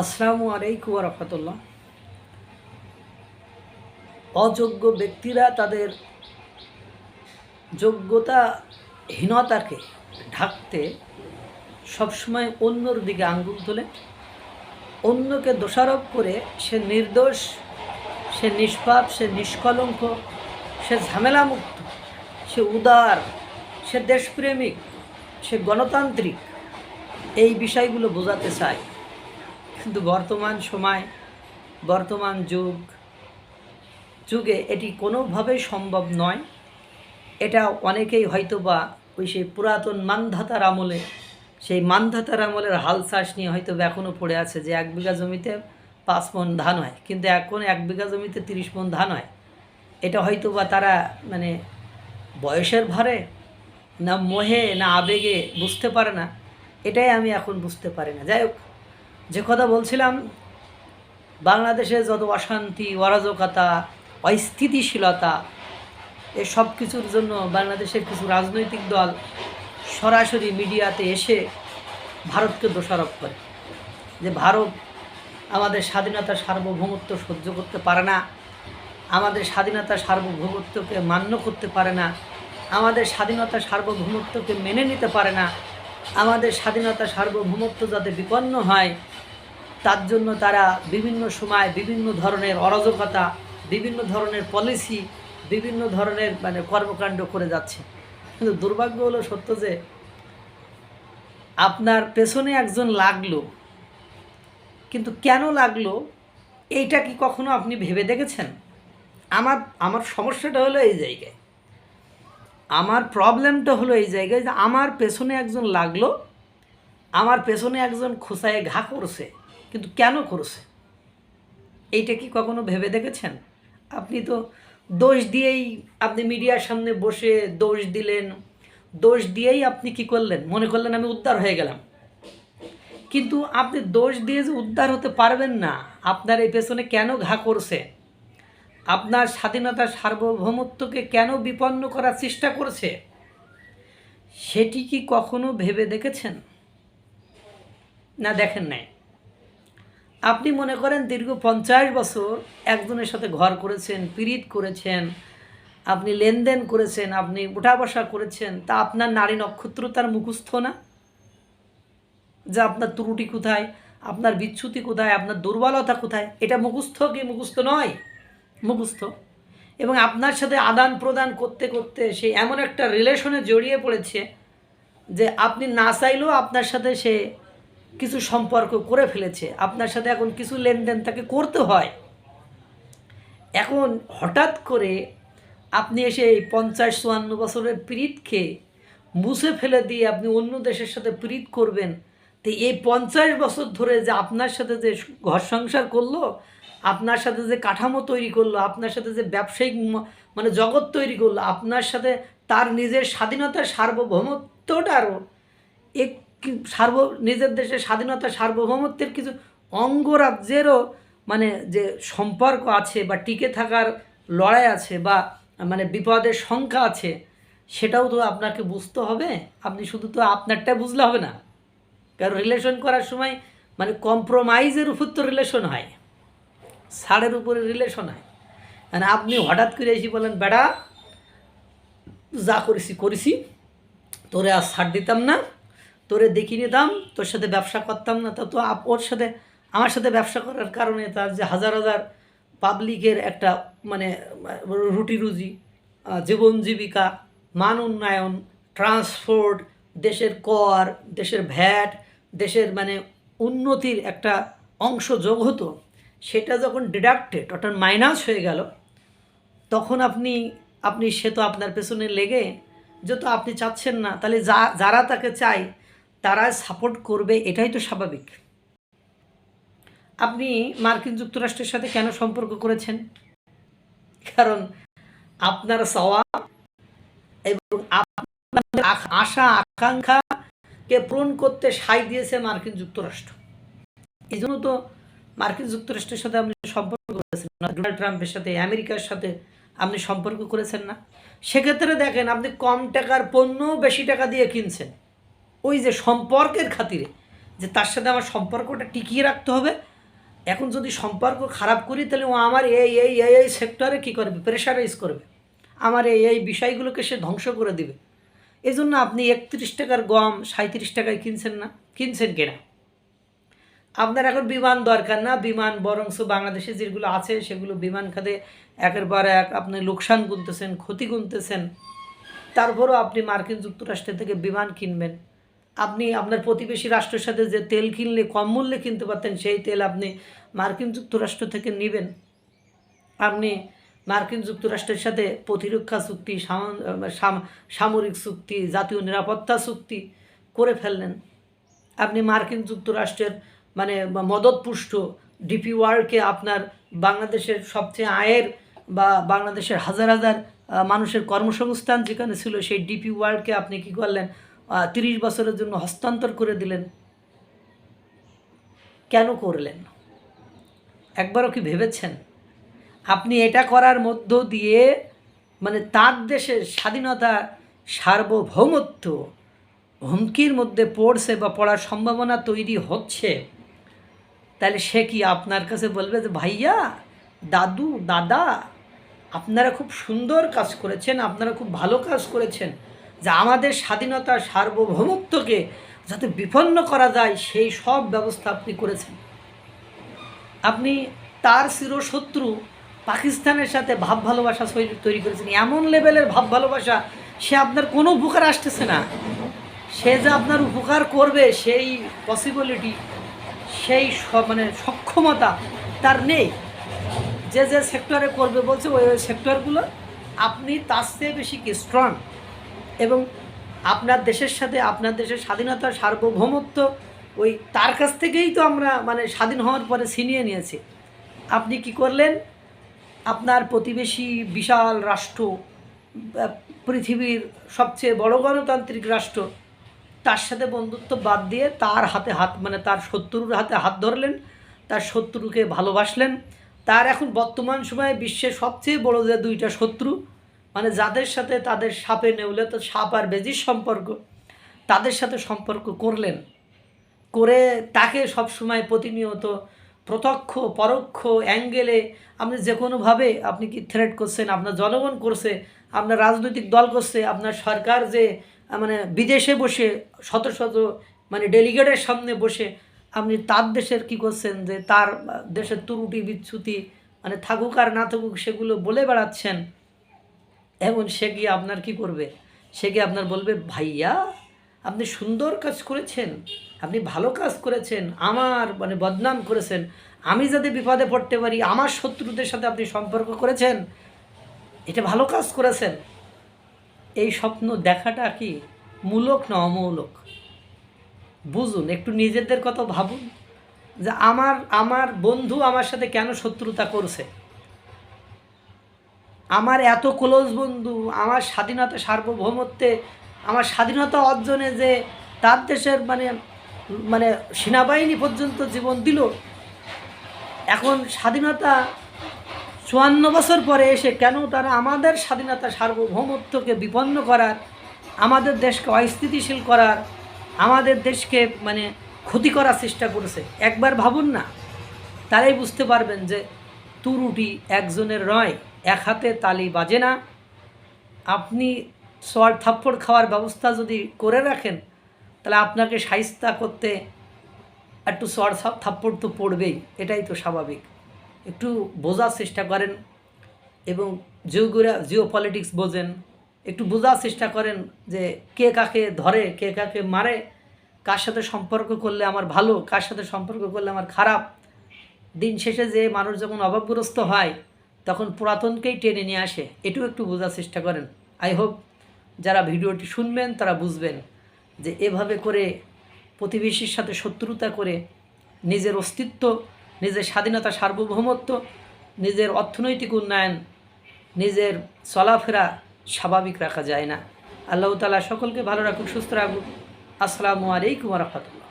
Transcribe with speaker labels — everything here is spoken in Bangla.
Speaker 1: আসসালামু আলাইকুম রহমতুল্লাহ। অযোগ্য ব্যক্তিরা তাদের যোগ্যতাহীনতাকে ঢাকতে সবসময় অন্যর দিকে আঙ্গুল তোলে, অন্যকে দোষারোপ করে সে নির্দোষ, সে নিষ্পাপ, সে নিষ্কলঙ্ক, সে ঝামেলামুক্ত, সে উদার, সে দেশপ্রেমিক, সে গণতান্ত্রিক, এই বিষয়গুলো বোঝাতে চায়। কিন্তু বর্তমান সময়, বর্তমান যুগে এটি কোনোভাবেই সম্ভব নয়। এটা অনেকেই হয়তোবা ওই সেই পুরাতন মান্ধাতার আমলে, সেই মান্ধাতার আমলের হাল চাষ নিয়ে হয়তোবা এখনও পড়ে আছে যে 1 বিঘা জমিতে 5 মণ ধান হয়, কিন্তু এখন 1 বিঘা জমিতে 30 মণ ধান হয়। এটা হয়তোবা তারা মানে বয়সের ভারে না মোহে না আবেগে বুঝতে পারে না, এটাই আমি এখন বুঝতে পারি না। যাই হোক, যে কথা বলছিলাম, বাংলাদেশে যত অশান্তি, অরাজকতা, অস্থিতিশীলতা, এ সব কিছুর জন্য বাংলাদেশের কিছু রাজনৈতিক দল সরাসরি মিডিয়াতে এসে ভারতকে দোষারোপ করে যে ভারত আমাদের স্বাধীনতা সার্বভৌমত্ব সহ্য করতে পারে না, আমাদের স্বাধীনতা সার্বভৌমত্বকে মান্য করতে পারে না, আমাদের স্বাধীনতা সার্বভৌমত্বকে মেনে নিতে পারে না, আমাদের স্বাধীনতা সার্বভৌমত্ব যাতে বিপন্ন হয় তার জন্য তারা বিভিন্ন সময় বিভিন্ন ধরনের অরাজকতা, বিভিন্ন ধরনের পলিসি, বিভিন্ন ধরনের কর্মকাণ্ড করে যাচ্ছে। কিন্তু দুর্ভাগ্য হলো সত্য যে আপনার পেছনে একজন লাগলো, কিন্তু কেন লাগলো এইটা কি কখনো আপনি ভেবে দেখেছেন? আমার সমস্যাটা হলো এই জায়গায়, আমার প্রবলেমটা হলো এই জায়গায় যে আমার পেছনে একজন লাগলো, আমার পেছনে একজন খোঁচায় ঘা করছে, কিন্তু কেন করছে এইটা কি কখনো ভেবে দেখেছেন? আপনি তো দোষ দিয়েই আপনি মিডিয়ার সামনে বসে দোষ দিলেন, দোষ দিয়েই আপনি কি করলেন, মনে করলেন আমি উদ্ধার হয়ে গেলাম। কিন্তু আপনি দোষ দিয়ে যে উদ্ধার হতে পারবেন না, আপনার এই পেছনে কেন ঘা করছে, আপনার স্বাধীনতার সার্বভৌমত্বকে কেন বিপন্ন করার চেষ্টা করছে, সেটি কি কখনো ভেবে দেখেছেন? না, দেখেন নাই। আপনি মনে করেন দীর্ঘ 50 বছর একজনের সাথে ঘর করেছেন, পীড়িত করেছেন, আপনি লেনদেন করেছেন, আপনি উঠা বসা করেছেন, তা আপনার নারী নক্ষত্র তার মুখস্থ না? যে আপনার ত্রুটি কোথায়, আপনার বিচ্যুতি কোথায়, আপনার দুর্বলতা কোথায়, এটা মুখস্থ কি মুখস্থ নয়? মুখস্থ। এবং আপনার সাথে আদান প্রদান করতে করতে সে এমন একটা রিলেশনে জড়িয়ে পড়েছে যে আপনি না চাইলেও আপনার সাথে সে কিছু সম্পর্ক করে ফেলেছে, আপনার সাথে এখন কিছু লেনদেন তাকে করতে হয়। এখন হঠাৎ করে আপনি এসে এই 50-54 বছরের পীড়িতকে মুছে ফেলে দিয়ে আপনি অন্য দেশের সাথে পীড়িত করবেন। তো এই 50 বছর ধরে যে আপনার সাথে যে ঘর সংসার করলো, আপনার সাথে যে কাঠামো তৈরি করলো, আপনার সাথে যে ব্যবসায়িক জগৎ তৈরি করলো, আপনার সাথে তার নিজের স্বাধীনতার সার্বভৌমত্বটারও নিজের দেশের স্বাধীনতা সার্বভৌমত্বের কিছু অঙ্গরাজ্যেরও যে সম্পর্ক আছে বা টিকে থাকার লড়াই আছে বা বিপদের সংখ্যা আছে, সেটাও তো আপনাকে বুঝতে হবে। আপনি শুধু তো আপনারটা বুঝলে হবে না, কারণ রিলেশন করার সময় কম্প্রোমাইজের উপর তো রিলেশন হয়, ছাড়ের উপরে রিলেশন হয়। আপনি হঠাৎ করে এসে বলেন বেড়া যা করেছি তোরে আর ছাড় দিতাম না, তোরে দেখি নিতাম, তোর সাথে ব্যবসা করতাম না, তা তো ওর সাথে আমার সাথে ব্যবসা করার কারণে তার যে হাজার হাজার পাবলিকের একটা রুটি রুজি, জীবন জীবিকা, মান উন্নয়ন, ট্রান্সপোর্ট, দেশের কর, দেশের ভ্যাট, দেশের উন্নতির একটা অংশ যোগ হতো, সেটা যখন ডিডাক্টেড অর্থাৎ মাইনাস হয়ে গেল, তখন আপনি সে তো আপনার পেছনে লেগে যেহেতু আপনি চাচ্ছেন না, তাহলে যারা তাকে চায় তারা সাপোর্ট করবে, এটাই তো স্বাভাবিক। আপনি মার্কিন যুক্তরাষ্ট্রের সাথে কেন সম্পর্ক করেছেন? কারণ আপনার চাওয়া এবং আপনার আশা আকাঙ্ক্ষাকে পূরণ করতে সায় দিয়েছে মার্কিন যুক্তরাষ্ট্র। এই জন্য তো মার্কিন যুক্তরাষ্ট্রের সাথে আপনি সম্পর্ক করেছেন না, ডোনাল্ড ট্রাম্পের সাথে, আমেরিকার সাথে আপনি সম্পর্ক করেছেন না। সেক্ষেত্রে দেখেন আপনি কম টাকার পণ্য বেশি টাকা দিয়ে কিনছেন, ওই যে সম্পর্কের খাতিরে, যে তার সাথে আমার সম্পর্কটা টিকিয়ে রাখতে হবে। এখন যদি সম্পর্ক খারাপ করি তাহলে ও আমার এই সেক্টরে কী করবে, প্রেশারাইজ করবে, আমার এই বিষয়গুলোকে সে ধ্বংস করে দিবে। এই জন্য আপনি 31 টাকার গম 37 টাকায় কিনছেন না, কিনছেন কিনা? আপনার এখন বিমান দরকার না, বিমান বরংস বাংলাদেশে যেগুলো আছে সেগুলো বিমান খাতে একের পর এক আপনি লোকসান গুনতেছেন, ক্ষতি গুনতেছেন। তারপরও আপনি মার্কিন যুক্তরাষ্ট্র থেকে বিমান কিনবেন। আপনি আপনার প্রতিবেশী রাষ্ট্রের সাথে যে তেল কিনলে কম মূল্যে কিনতে পারতেন সেই তেল আপনি মার্কিন যুক্তরাষ্ট্র থেকে নেবেন। আপনি মার্কিন যুক্তরাষ্ট্রের সাথে প্রতিরক্ষা চুক্তি, সামরিক চুক্তি, জাতীয় নিরাপত্তা চুক্তি করে ফেললেন। আপনি মার্কিন যুক্তরাষ্ট্রের মানে মদতপুষ্ট ডিপি ওয়ার্ল্ডকে আপনার বাংলাদেশের সবচেয়ে আয়ের বা বাংলাদেশের হাজার হাজার মানুষের কর্মসংস্থান যেখানে ছিল সেই ডিপি ওয়ার্ল্ডকে আপনি কী করলেন, 30 বছরের জন্য হস্তান্তর করে দিলেন। কেন করলেন? একবারও কি ভেবেছেন? আপনি এটা করার মধ্য দিয়ে মানে তার দেশের স্বাধীনতা, সার্বভৌমত্ব হুমকির মধ্যে পড়ছে বা পড়ার সম্ভাবনা তৈরি হচ্ছে। তাহলে সে কি আপনার কাছে বলবে যে ভাইয়া, দাদু, দাদা, আপনারা খুব সুন্দর কাজ করেছেন, আপনারা খুব ভালো কাজ করেছেন, যে আমাদের স্বাধীনতা সার্বভৌমত্বকে যাতে বিপন্ন করা যায় সেই সব ব্যবস্থা আপনি করেছেন। আপনি তার চিরশত্রু পাকিস্তানের সাথে ভাব ভালোবাসা তৈরি করেছেন, এমন লেভেলের ভাব ভালোবাসা, সে আপনার কোনো উপকার আসতেছে না। সে যে আপনার উপকার করবে সেই পসিবিলিটি, সেই মানে সক্ষমতা তার নেই। যে সেক্টরে করবে বলছে ওই সেক্টরগুলো আপনি তার চেয়ে বেশি কি স্ট্রং, এবং আপনার দেশের সাথে আপনার দেশের স্বাধীনতা সার্বভৌমত্ব ওই তার কাছ থেকেই তো আমরা মানে স্বাধীন হওয়ার পরে ছিনিয়ে নিয়েছি। আপনি কি করলেন? আপনার প্রতিবেশী বিশাল রাষ্ট্র, পৃথিবীর সবচেয়ে বড় গণতান্ত্রিক রাষ্ট্র, তার সাথে বন্ধুত্ব বাদ দিয়ে তার হাতে হাত মানে তার শত্রুর হাতে হাত ধরলেন, তার শত্রুকে ভালোবাসলেন। তার এখন বর্তমান সময়ে বিশ্বের সবচেয়ে বড় যে দুইটা শত্রু, মানে যাদের সাথে তাদের সাপে নেউলে তো সাপ আর বেজির সম্পর্ক, তাদের সাথে সম্পর্ক করলেন, করে তাকে সবসময় প্রতিনিয়ত প্রত্যক্ষ পরোক্ষ অ্যাঙ্গেলে আপনি যে কোনোভাবে আপনি কি থ্রেট করছেন, আপনার জনগণ করছে, আপনার রাজনৈতিক দল করছে, আপনার সরকার যে মানে বিদেশে বসে শত শত মানে ডেলিগেটের সামনে বসে আপনি তার দেশের কি করছেন, যে তার দেশের ত্রুটি বিচ্যুতি মানে থাকুক আর না থাকুক সেগুলো বলে বেড়াচ্ছেন। এবং সে গিয়ে আপনার কি করবে? সে গিয়ে আপনার বলবে ভাইয়া আপনি সুন্দর কাজ করেছেন, আপনি ভালো কাজ করেছেন, আমার মানে বদনাম করেছেন, আমি যাতে বিপদে পড়তে পারি আমার শত্রুদের সাথে আপনি সম্পর্ক করেছেন, এটা ভালো কাজ করেছেন। এই স্বপ্ন দেখাটা কি মূলক না অমূলক? বুঝুন, একটু নিজেদের কথা ভাবুন যে আমার বন্ধু আমার সাথে কেন শত্রুতা করছে। আমার এত ক্লোজ বন্ধু আমার স্বাধীনতা সার্বভৌমত্বে, আমার স্বাধীনতা অর্জনে যে তার দেশের মানে মানে সেনাবাহিনী পর্যন্ত জীবন দিল, এখন স্বাধীনতা 54 বছর পরে এসে কেন তারা আমাদের স্বাধীনতা সার্বভৌমত্বকে বিপন্ন করার, আমাদের দেশকে অস্থিতিশীল করার, আমাদের দেশকে মানে ক্ষতি করার চেষ্টা করেছে? একবার ভাবুন না, তারাই বুঝতে পারবেন যে ত্রুটি একজনের নয়, এক হাতে তালি বাজে না। আপনি চড় থাপ্পড় খাওয়ার ব্যবস্থা যদি করে রাখেন তাহলে আপনাকে শায়েস্তা করতে একটু চড় থাপ্পড় তো পড়বেই, এটাই তো স্বাভাবিক। একটু বোঝার চেষ্টা করেন এবং জিও পলিটিক্স বোঝেন, একটু বোঝার চেষ্টা করেন যে কে কাকে ধরে, কে কাকে মারে, কার সাথে সম্পর্ক করলে আমার ভালো, কার সাথে সম্পর্ক করলে আমার খারাপ। দিন শেষে যে মানুষ যখন অভাবগ্রস্ত হয় তখন পুরাতনকেই টেনে নিয়ে আসে, এটাও একটু বোঝার চেষ্টা করেন। আই হোপ যারা ভিডিওটি শুনবেন তারা বুঝবেন যে এভাবে করে প্রতিবেশীর সাথে শত্রুতা করে নিজের অস্তিত্ব, নিজের স্বাধীনতা সার্বভৌমত্ব, নিজের অর্থনৈতিক উন্নয়ন, নিজের চলাফেরা স্বাভাবিক রাখা যায় না। আল্লাহ তাআলা সকলকে ভালো রাখুক, সুস্থ রাখুক। আসসালামু আলাইকুম ওয়া রাহমাতুল্লাহ।